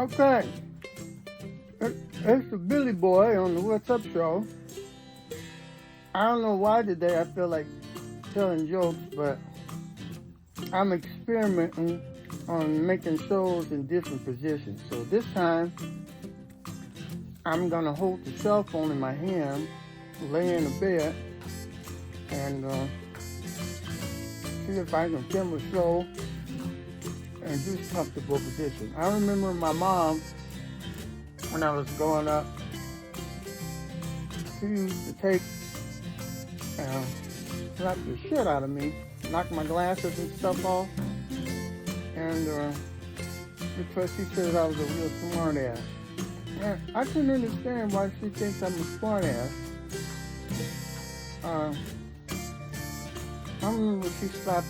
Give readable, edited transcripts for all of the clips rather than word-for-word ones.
Okay, it's the Billy Boy on the What's Up Show. I don't know why today I feel like telling jokes, but I'm experimenting on making shows in different positions. So this time, I'm gonna hold the cell phone in my hand, lay in the bed, and see if I can film a show and do comfortable position. I remember my mom, when I was growing up, she used to take and slap the shit out of me, knock my glasses and stuff off, and because she said I was a real smart ass. And I couldn't understand why she thinks I'm a smart ass. I remember she slapped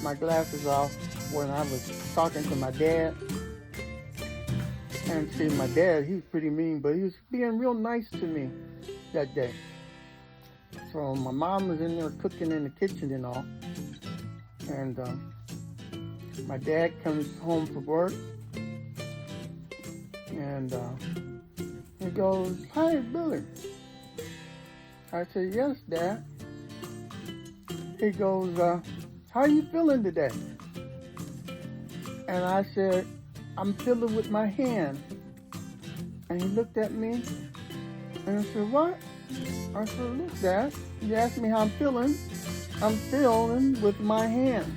my glasses off when I was talking to my dad. And see, my dad, he was pretty mean, but he was being real nice to me that day. So my mom was in there cooking in the kitchen and all. And my dad comes home from work. And he goes, "Hi, Billy." I said, "Yes, Dad." He goes, "How you feeling today?" And I said, "I'm feeling with my hand." And he looked at me and I said, "What?" I said, "Look, Dad, you asked me how I'm feeling. I'm feeling with my hand."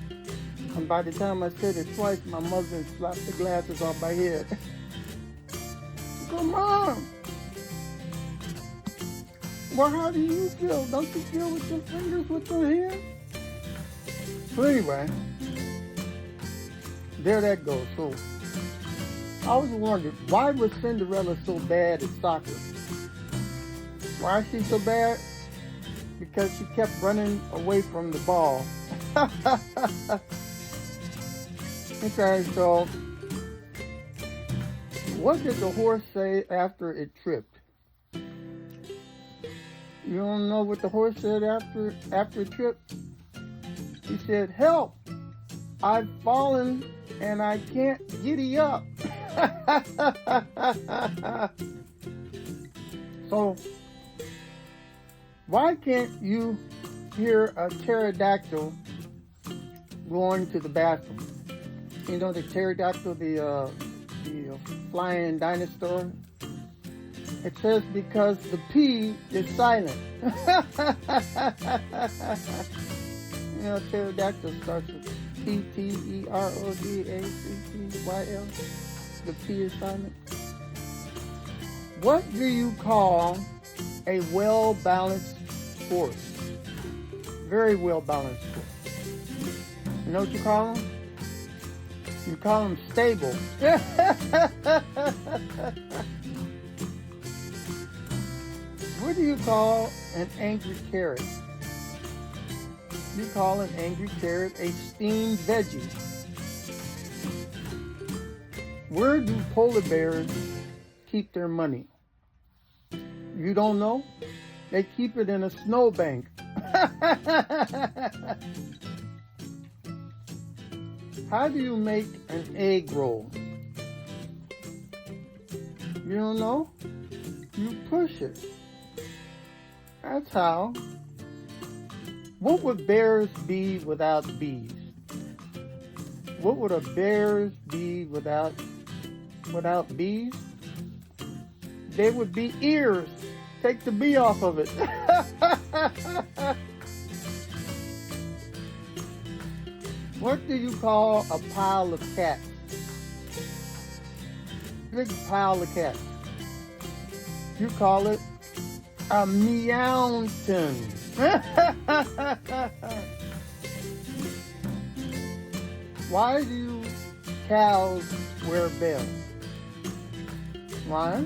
And by the time I said it twice, my mother slapped the glasses off my head. I go, "Mom, well, how do you feel? Don't you feel with your fingers with your hand?" So anyway, there that goes. So I was wondering, why was Cinderella so bad at soccer? Why is she so bad? Because she kept running away from the ball. Okay, so what did the horse say after it tripped? You don't know what the horse said after it tripped? He said, "Help! I've fallen and I can't giddy up." So, why can't you hear a pterodactyl going to the bathroom? You know the pterodactyl, the flying dinosaur? It says because the P is silent. You know, pterodactyl starts with P-T-E-R-O-D-A-C-T-Y-L. The P is silent. What do you call a well-balanced horse? Very well-balanced horse. You know what you call them? You call them stable. What do you call an angry carrot? You call an angry carrot a steamed veggie. Where do polar bears keep their money? You don't know? They keep it in a snowbank. How do you make an egg roll? You don't know? You push it. That's how. What would bears be without bees? What would a bears be without bees? They would be ears. Take the bee off of it. What do you call a pile of cats? Big pile of cats. You call it a meountain. Why do cows wear bells? Why?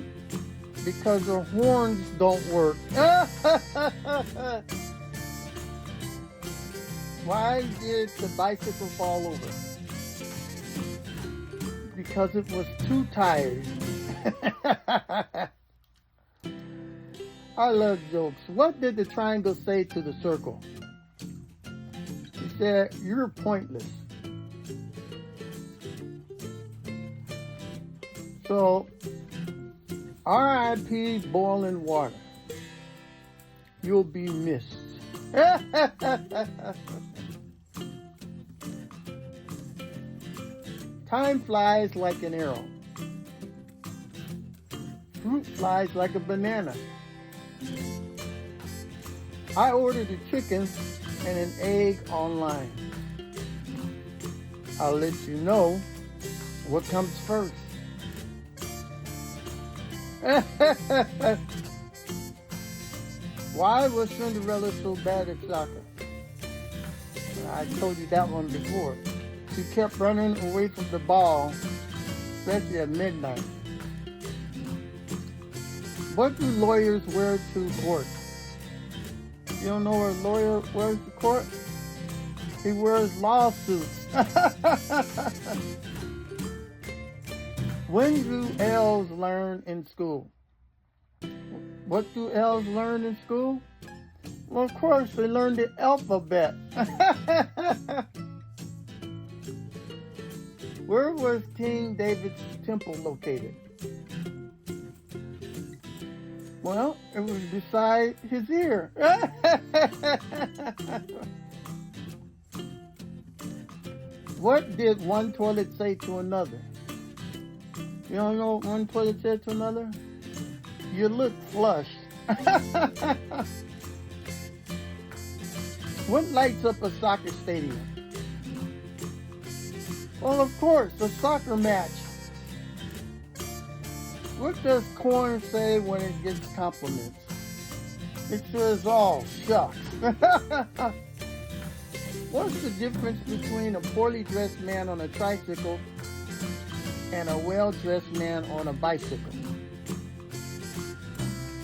Because their horns don't work. Why did the bicycle fall over? Because it was too tired. I love jokes. What did the triangle say to the circle? He said, "You're pointless." So, R.I.P. boiling water. You'll be missed. Time flies like an arrow. Fruit flies like a banana. I ordered a chicken and an egg online. I'll let you know what comes first. Why was Cinderella so bad at soccer? I told you that one before. She kept running away from the ball, especially at midnight. What do lawyers wear to court? You don't know what a lawyer wears to court? He wears lawsuits. When do elves learn in school? What do elves learn in school? Well, of course, they learn the alphabet. Where was King David's temple located? Well, it was beside his ear. What did one toilet say to another? You don't know what one toilet said to another? You look flushed. What lights up a soccer stadium? Well, of course, a soccer match. What does corn say when it gets compliments? It says, "Oh, shucks." What's the difference between a poorly dressed man on a tricycle and a well-dressed man on a bicycle?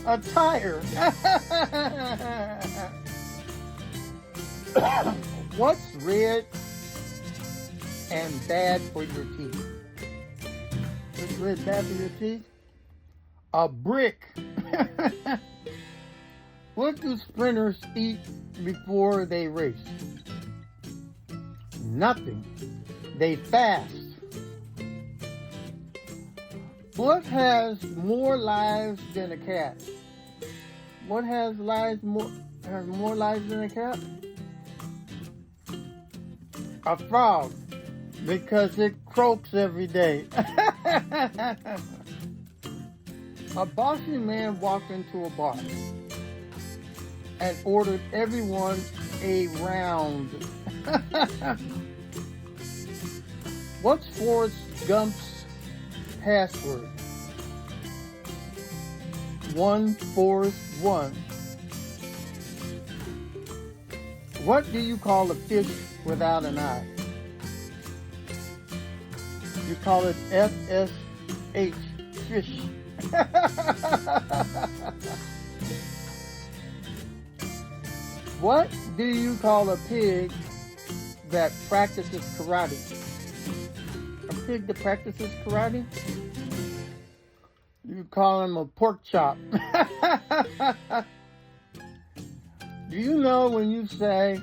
A tire. What's red and bad for your teeth? What's red bad for your teeth? A brick. What do sprinters eat before they race? Nothing. They fast. What has more lives than a cat? What has more lives than a cat? A frog, because it croaks every day. A bossy man walked into a bar and ordered everyone a round. What's Forrest Gump's password? 141. What do you call a fish without an eye? You call it FSH, fish. What do you call a pig that practices karate? A pig that practices karate? You call him a pork chop. Do you know when you say,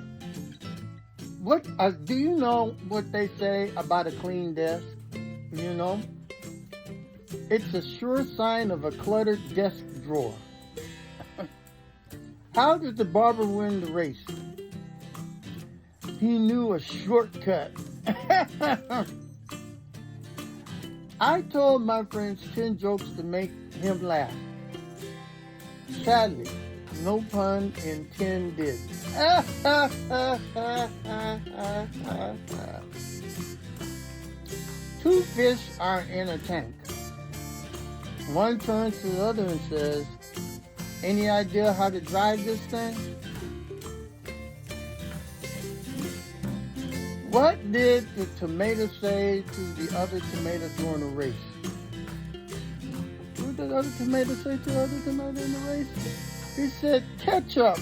do you know what they say about a clean desk? You know? It's a sure sign of a cluttered desk drawer. How did the barber win the race? He knew a shortcut. I told my friends 10 jokes to make him laugh. Sadly, no pun intended. Two fish are in a tank. One turns to the other and says, "Any idea how to drive this thing?" What did the tomato say to the other tomato during a race? What did the other tomato say to the other tomato in the race? He said, "Ketchup."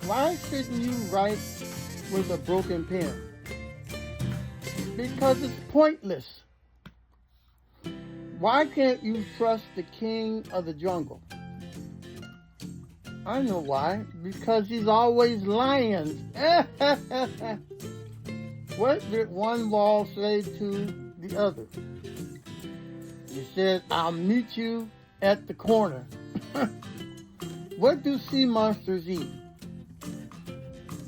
Why shouldn't you write with a broken pen? Because it's pointless. Why can't you trust the king of the jungle? I know why. Because he's always lying. What did one wall say to the other? He said, I'll meet you at the corner. What do sea monsters eat?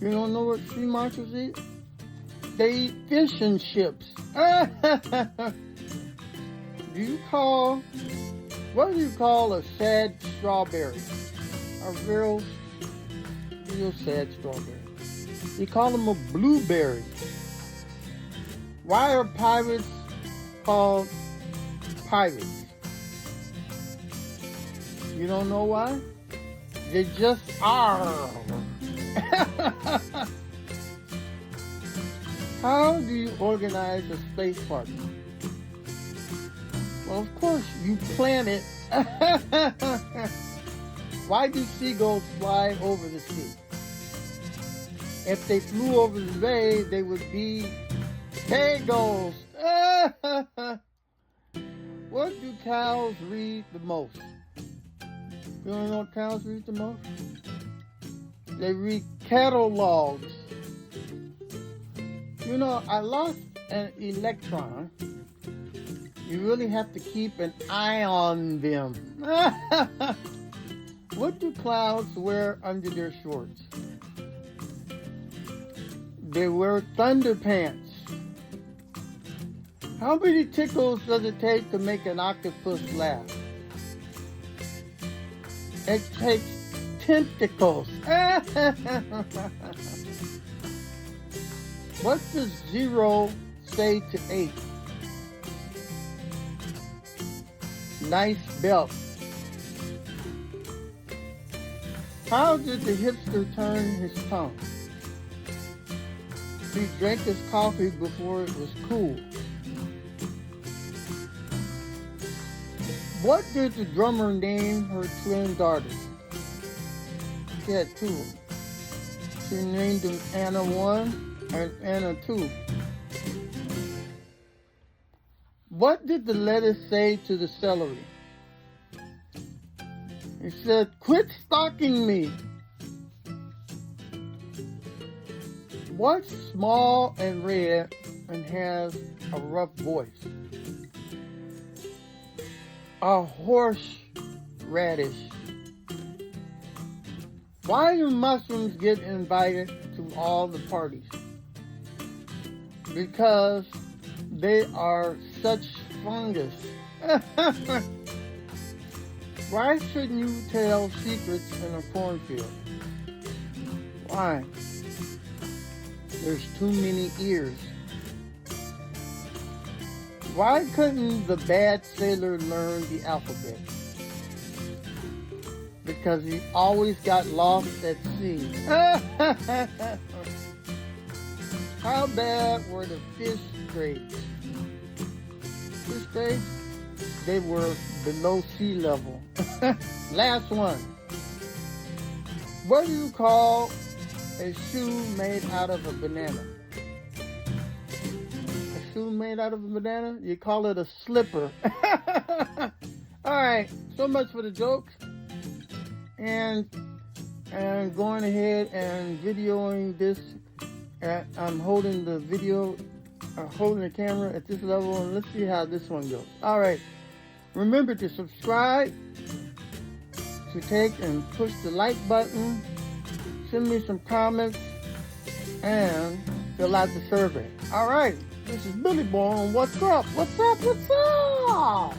You don't know what sea monsters eat? They eat fish and chips. What do you call a sad strawberry? A real sad strawberry. You call them a blueberry. Why are pirates called pirates? You don't know why? They just are. How do you organize a space party? Well, of course, you plan it. Why do seagulls fly over the sea? If they flew over the bay, they would be seagulls. What do cows read the most? You don't know what cows read the most? They read catalogs. You know, I lost an electron. You really have to keep an eye on them. What do clouds wear under their shorts? They wear thunder pants. How many tickles does it take to make an octopus laugh? It takes tentacles. What does 0 say to 8? Nice belt. How did the hipster turn his tongue? He drank his coffee before it was cool. What did the drummer name her twin daughters? She had 2. She named them Anna 1 and Anna 2. What did the lettuce say to the celery? He said, quit stalking me. What's small and red and has a rough voice? A horse radish. Why do mushrooms get invited to all the parties? Because they are such fungus. Why shouldn't you tell secrets in a cornfield? Why? There's too many ears. Why couldn't the bad sailor learn the alphabet? Because he always got lost at sea. How bad were the fish grades? Fish grades? They were below sea level. Last one. What do you call a shoe made out of a banana? A shoe made out of a banana? You call it a slipper. Alright, so much for the jokes. And going ahead and videoing this. I'm holding the video, holding the camera at this level, and let's see how this one goes. Alright, remember to subscribe, to take and push the like button, send me some comments, and fill out the survey. Alright, this is Billy Boy on What's Up? What's up? What's up?